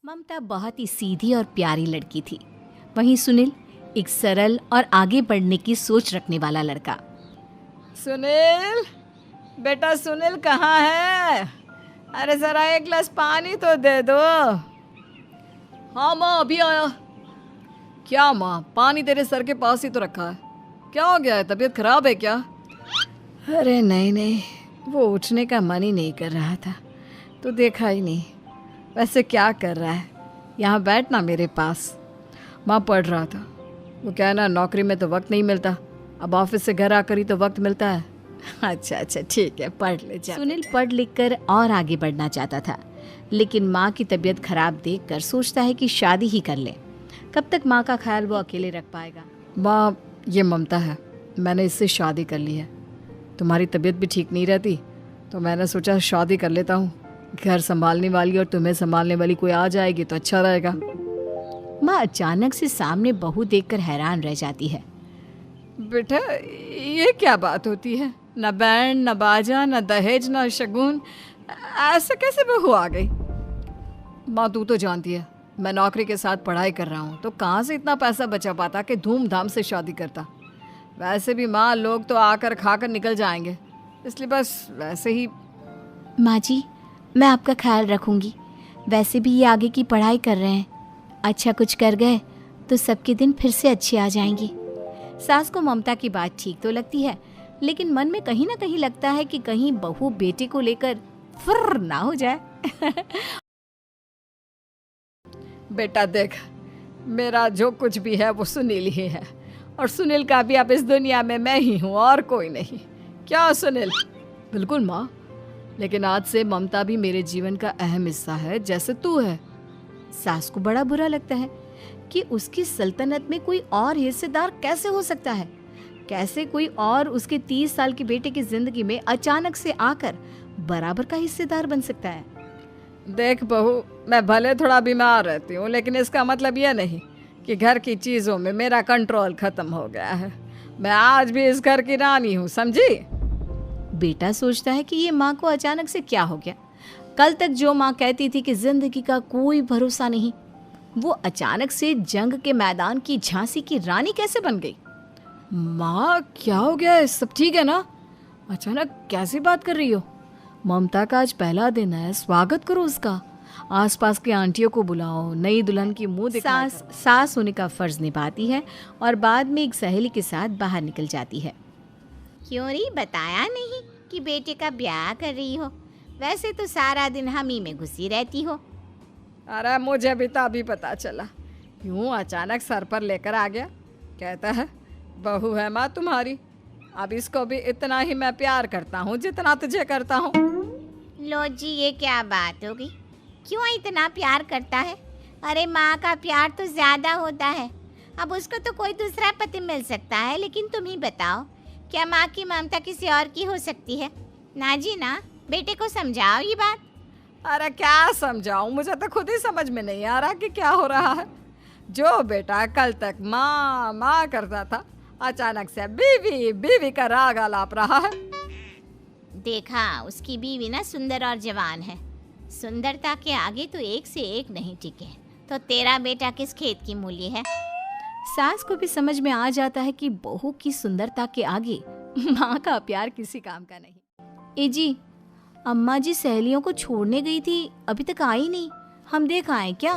ममता बहुत ही सीधी और प्यारी लड़की थी। वहीं सुनील एक सरल और आगे बढ़ने की सोच रखने वाला लड़का। सुनील, बेटा सुनील कहाँ है? अरे जरा एक गिलास पानी तो दे दो। हाँ माँ, अभी आया। क्या माँ, पानी तेरे सर के पास ही तो रखा है। क्या हो गया है, तबीयत खराब है क्या? अरे नहीं नहीं, वो उठने का मन ही नहीं कर रहा था, तो देखा ही नहीं। वैसे क्या कर रहा है? यहाँ बैठ ना मेरे पास। माँ पढ़ रहा था। वो क्या है ना, नौकरी में तो वक्त नहीं मिलता, अब ऑफिस से घर आकर ही तो वक्त मिलता है। अच्छा अच्छा ठीक है, पढ़ ले जा। सुनील पढ़ लिख कर और आगे बढ़ना चाहता था, लेकिन माँ की तबीयत खराब देखकर सोचता है कि शादी ही कर ले। कब तक माँ का ख्याल वो अकेले रख पाएगा। माँ, ये ममता है, मैंने इससे शादी कर ली है। तुम्हारी तबीयत भी ठीक नहीं रहती, तो मैंने सोचा शादी कर लेता हूँ। घर संभालने वाली और तुम्हें संभालने वाली कोई आ जाएगी तो अच्छा रहेगा। माँ अचानक से सामने बहू देखकर हैरान रह जाती है। बेटा, ये क्या बात होती है? न बैंड, न बाजा, न दहेज, न शगुन, ऐसे कैसे बहू आ गई? माँ तू तो जानती है, मैं नौकरी के साथ पढ़ाई कर रहा हूँ, तो कहाँ से इतना पैसा बचा पाता कि धूमधाम से शादी करता। वैसे भी माँ, लोग तो आकर खाकर निकल जाएंगे, इसलिए बस वैसे ही। माँ जी, मैं आपका ख्याल रखूंगी। वैसे भी ये आगे की पढ़ाई कर रहे हैं, अच्छा कुछ कर गए तो सबके दिन फिर से अच्छे आ जाएंगे। सास को ममता की बात ठीक तो लगती है, लेकिन मन में कहीं ना कहीं लगता है कि कहीं बहू बेटे को लेकर फुर्र ना हो जाए। बेटा देख, मेरा जो कुछ भी है वो सुनील ही है, और सुनील का भी अब इस दुनिया में मैं ही हूँ और कोई नहीं। क्या सुनील? बिल्कुल माँ, लेकिन आज से ममता भी मेरे जीवन का अहम हिस्सा है, जैसे तू है। सास को बड़ा बुरा लगता है कि उसकी सल्तनत में कोई और हिस्सेदार कैसे हो सकता है। कैसे कोई और उसके 30 साल के बेटे की जिंदगी में अचानक से आकर बराबर का हिस्सेदार बन सकता है। देख बहू, मैं भले थोड़ा बीमार रहती हूँ, लेकिन इसका मतलब यह नहीं कि घर की चीज़ों में मेरा कंट्रोल खत्म हो गया है। मैं आज भी इस घर की रानी हूँ, समझी? बेटा सोचता है कि ये माँ को अचानक से क्या हो गया। कल तक जो माँ कहती थी कि जिंदगी का कोई भरोसा नहीं, वो अचानक से जंग के मैदान की झांसी की रानी कैसे बन गई। माँ क्या हो गया है? सब ठीक है ना? अचानक कैसी बात कर रही हो? ममता का आज पहला दिन है, स्वागत करो उसका। आसपास की आंटियों को बुलाओ, नई दुल्हन की मुंह दिखाया करो। सास होने का फर्ज निभाती है और बाद में एक सहेली के साथ बाहर निकल जाती है। क्यों री बताया नहीं कि बेटे का ब्याह कर रही हो? वैसे तो सारा दिन हम ही में घुसी रहती हो। अरे मुझे भी तो अभी पता चला, यूं अचानक सर पर लेकर आ गया। कहता है बहू है माँ तुम्हारी, अब इसको भी इतना ही मैं प्यार करता हूँ जितना तुझे करता हूँ। लो जी, ये क्या बात होगी? क्यों इतना प्यार करता है? अरे माँ का प्यार तो ज़्यादा होता है। अब उसको तो कोई दूसरा पति मिल सकता है, लेकिन तुम ही बताओ, क्या माँ की ममता किसी और की हो सकती है? ना जी ना, बेटे को समझाओ ये बात। अरे क्या समझाऊं, मुझे तो खुद ही समझ में नहीं आ रहा कि क्या हो रहा है। जो बेटा कल तक माँ माँ करता था, अचानक से बीवी बीवी का राग आलाप रहा है। देखा, उसकी बीवी ना सुंदर और जवान है। सुंदरता के आगे तो एक से एक नहीं टिके, तो तेरा बेटा किस खेत की मूली है? सास को भी समझ में आ जाता है कि बहू की सुंदरता के आगे माँ का प्यार किसी काम का नहीं। ए जी, अम्मा जी सहेलियों को छोड़ने गई थी, अभी तक आई नहीं, हम देख आए क्या?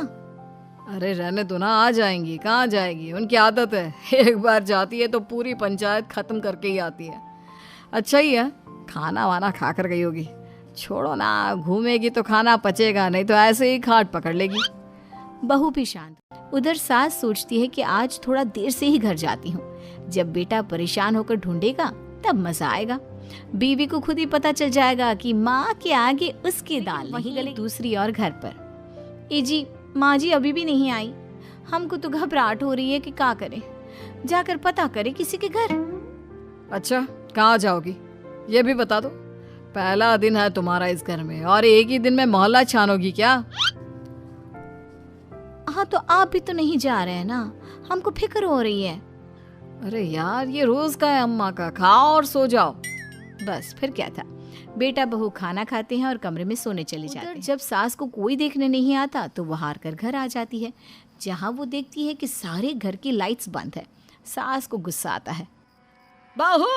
अरे रहने दो ना, आ जाएंगी। कहाँ जाएगी, उनकी आदत है, एक बार जाती है तो पूरी पंचायत खत्म करके ही आती है। अच्छा ही है, खाना वाना खा कर गई होगी। छोड़ो ना, घूमेगी तो खाना पचेगा, नहीं तो ऐसे ही खाट पकड़ लेगी। बहू भी शांत। उधर सास सोचती है कि आज थोड़ा देर से ही घर जाती हूँ, जब बेटा परेशान होकर ढूंढेगा तब मजा आएगा। बीवी को खुद ही पता चल जाएगा कि माँ के आगे उसकी दाल नहीं गलेगी। दूसरी ओर घर पर, ए जी, माँ जी अभी भी नहीं आई। हमको तो घबराहट हो रही है कि क्या करें, जाकर पता करें किसी के घर। अच्छा, कहाँ जाओगी ये भी बता दो। पहला दिन है तुम्हारा इस घर में, और एक ही दिन में मोहल्ला छानोगी क्या? हाँ, तो आप भी तो नहीं जा रहे हैं ना, हमको फिक्र हो रही है। अरे यार, ये रोज का है अम्मा का, खाओ और सो जाओ। बस फिर क्या था। बेटा बहू खाना खाते हैं और कमरे में सोने चले जाते हैं। जब सास को कोई देखने नहीं आता तो वो हार कर घर आ जाती है, जहाँ वो देखती है कि सारे घर की लाइट्स बंद है। सास को गुस्सा आता है। बहू,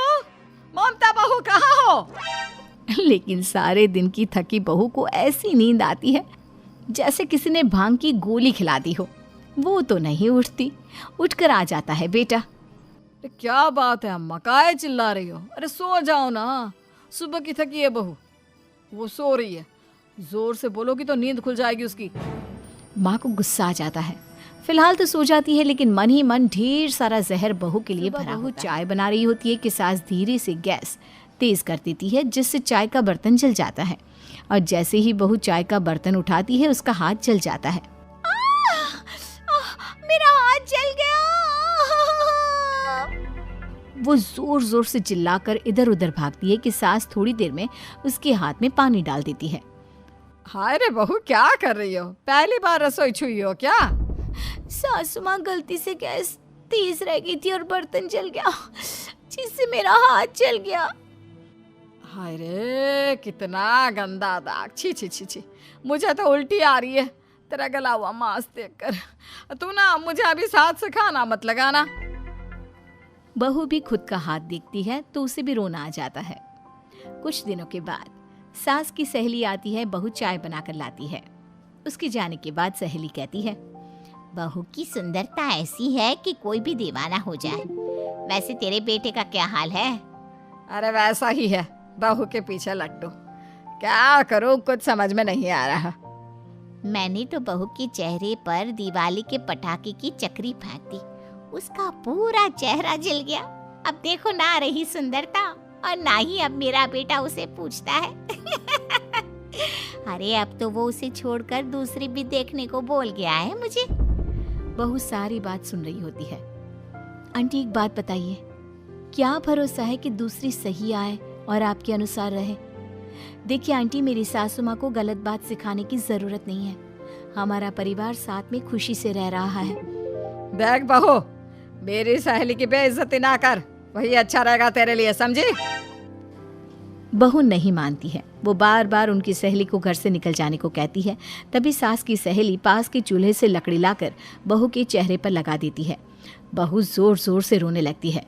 ममता बहू कहाँ हो? लेकिन सारे दिन की थकी बहू को ऐसी नींद आती है जैसे किसी ने भांग की गोली खिला दी हो। वो तो नहीं उठती। उठकर आ जाता है बेटा। क्या बात है अम्मा, काहे चिल्ला रही हो? अरे सो जाओ ना, सुबह की थकी है बहू, वो सो रही है। जोर से बोलोगी तो नींद खुल जाएगी उसकी। माँ को गुस्सा आ जाता है। फिलहाल तो सो जाती है, लेकिन मन ही मन ढेर सारा जहर बहू के लिए भरा होता है। चाय बना रही होती है कि सास धीरे से गैस तेज कर देती है, जिससे चाय का बर्तन जल जाता है। और जैसे ही बहू चाय का बर्तन उठाती है उसका हाथ जल जाता है। मेरा हाथ जल गया। वो जोर जोर से चिल्लाकर इधर उधर भागती है कि सास थोड़ी देर में उसके हाथ में पानी डाल देती है। हाय रे बहू, क्या कर रही हो? पहली बार रसोई छुई हो क्या? सासू माँ गलती से गैस तेज रह गई थी और बर्तन जल गया, जिससे मेरा हाथ जल गया। हाय रे, कितना गंदा दाग। छी छी छी छी, मुझे तो उल्टी आ रही है तेरा गला हुआ मांस देखकर। तू ना मुझे अभी साथ से खाना मत लगाना। बहू भी खुद का हाथ देखती है तो उसे भी रोना आ जाता है। कुछ दिनों के बाद सास की सहेली आती है, बहू चाय बनाकर लाती है। उसके जाने के बाद सहेली कहती है, बहू की सुंदरता ऐसी है कि कोई भी दीवाना हो जाए। वैसे तेरे बेटे का क्या हाल है? अरे वैसा ही है, बहू के पीछे लट्टू। क्या करूं, कुछ समझ में नहीं आ रहा। मैंने तो बहू के चेहरे पर दिवाली के पटाखे की चक्री फेंक दी, उसका पूरा चेहरा जल गया। अब देखो ना रही सुंदरता, और ना ही अब मेरा बेटा उसे पूछता है। अरे अब तो वो उसे छोड़कर दूसरी भी देखने को बोल गया है मुझे। बहू सारी बात सुन रही होती है। आंटी एक बात बताइए, क्या भरोसा है कि दूसरी सही आए और आपके अनुसार रहे? देखिए आंटी, मेरी सासू माँ को गलत बात सिखाने की जरूरत नहीं है। हमारा परिवार साथ में खुशी से रह रहा है। देख बहू, मेरी सहेली की बेइज्जती ना कर, वही अच्छा रहेगा तेरे लिए, समझी? बहू नहीं मानती है। वो बार बार उनकी सहेली को घर से निकल जाने को कहती है। तभी सास की सहेली पास के चूल्हे से लकड़ी लाकर बहू के चेहरे पर लगा देती है। बहू जोर जोर से रोने लगती है।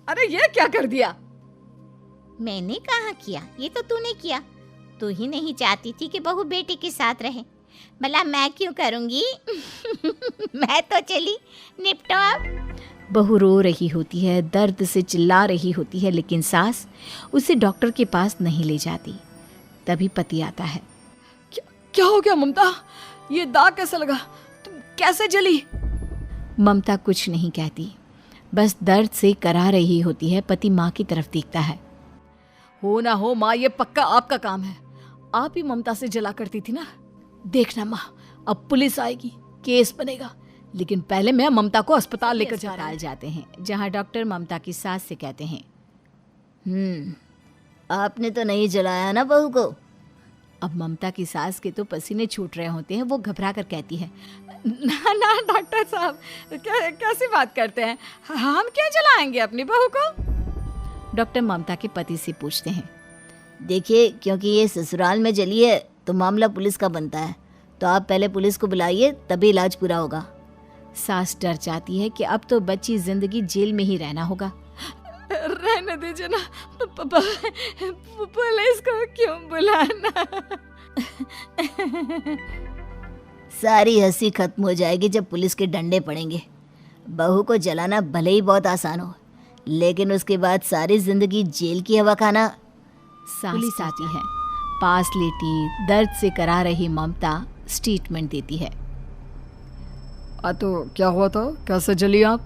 अरे ये क्या कर दिया? मैंने कहाँ किया, ये तो तूने किया। तू ही नहीं चाहती थी कि बहू बेटे के साथ रहे, भला मैं क्यों करूँगी? मैं तो चली, निपटो अब। बहू रो रही होती है, दर्द से चिल्ला रही होती है, लेकिन सास उसे डॉक्टर के पास नहीं ले जाती। तभी पति आता है। क्या हो गया ममता? ये दाग कैसे लगा? तुम कैसे जली? ममता कुछ नहीं कहती, बस दर्द से करा रही होती है। पति माँ की तरफ देखता है। हो ना हो माँ, ये पक्का आपका काम है। आप ही ममता से जला करती थी ना। देखना माँ, अब पुलिस आएगी, केस बनेगा, लेकिन पहले मैं ममता को अस्पताल लेकर जाते हैं, जहाँ डॉक्टर ममता की सास से कहते हैं, आपने तो नहीं जलाया ना बहू को? अब ममता की सास के तो पसीने छूट रहे होते हैं। वो घबरा कर कहती है, ना ना डॉक्टर साहब, कैसी बात करते हैं? हम क्या जलाएंगे अपनी बहू को? डॉक्टर ममता के पति से पूछते हैं, देखिए, क्योंकि ये ससुराल में जली है तो मामला पुलिस का बनता है, तो आप पहले पुलिस को बुलाइए, तभी इलाज पूरा होगा। सास डर जाती है कि अब तो बच्ची जिंदगी जेल में ही रहना होगा। रहने दीजिए ना, पुलिस को क्यों बुलाना? सारी हंसी खत्म हो जाएगी जब पुलिस के डंडे पड़ेंगे। बहू को जलाना भले ही बहुत आसान हो, लेकिन उसके बाद सारी जिंदगी जेल की हवा खाना। पुलिस आती है। पास लेटी दर्द से करा रही ममता स्टेटमेंट देती है। तो क्या हुआ था? कैसे जली आप?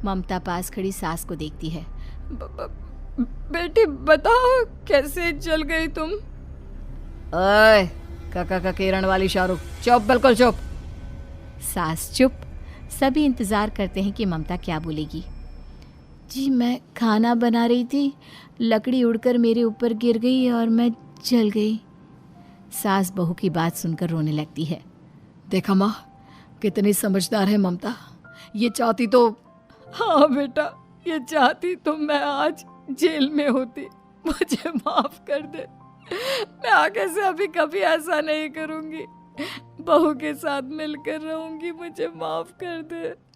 ममता पास खड़ी सास को देखती है। बेटी बताओ, कैसे जल गई तुम? ओए, काका का किरण वाली शाहरुख, चुप, बिल्कुल चुप। सास चुप। सभी इंतजार करते हैं कि ममता क्या बोलेगी। जी मैं खाना बना रही थी, लकड़ी उड़कर मेरे ऊपर गिर गई और मैं जल गई। सास बहू की बात सुनकर रोने लगती है। देखा माँ, कितनी समझदार है ममता। ये चाहती तो, हाँ बेटा, ये चाहती तो मैं आज जेल में होती। मुझे माफ कर दे। मैं आगे से अभी कभी ऐसा नहीं करूंगी। बहू के साथ मिलकर रहूंगी, मुझे माफ कर दे।